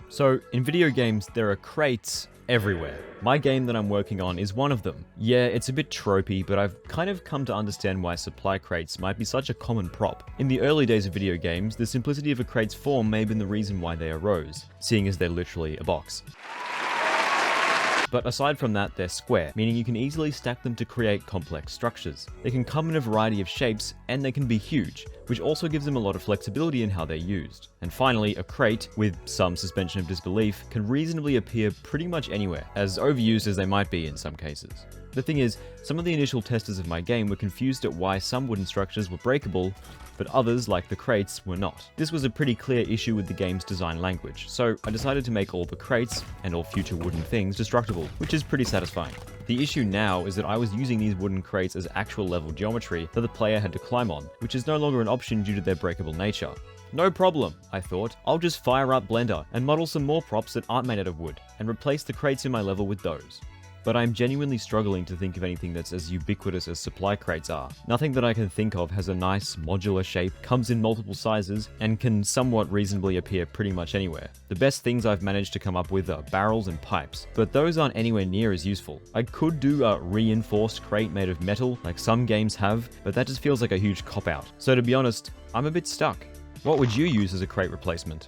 So, in video games, there are crates everywhere. My game that I'm working on is one of them. Yeah, it's a bit tropey, but I've kind of come to understand why supply crates might be such a common prop. In the early days of video games, the simplicity of a crate's form may have been the reason why they arose, seeing as they're literally a box. But aside from that, they're square, meaning you can easily stack them to create complex structures. They can come in a variety of shapes, and they can be huge, which also gives them a lot of flexibility in how they're used. And finally, a crate, with some suspension of disbelief, can reasonably appear pretty much anywhere, as overused as they might be in some cases. The thing is, some of the initial testers of my game were confused at why some wooden structures were breakable, but others, like the crates, were not. This was a pretty clear issue with the game's design language, so I decided to make all the crates, and all future wooden things, destructible, which is pretty satisfying. The issue now is that I was using these wooden crates as actual level geometry that the player had to climb on, which is no longer an option due to their breakable nature. No problem, I thought. I'll just fire up Blender and model some more props that aren't made out of wood, and replace the crates in my level with those. But I'm genuinely struggling to think of anything that's as ubiquitous as supply crates are. Nothing that I can think of has a nice modular shape, comes in multiple sizes, and can somewhat reasonably appear pretty much anywhere. The best things I've managed to come up with are barrels and pipes, but those aren't anywhere near as useful. I could do a reinforced crate made of metal, like some games have, but that just feels like a huge cop-out. So to be honest, I'm a bit stuck. What would you use as a crate replacement?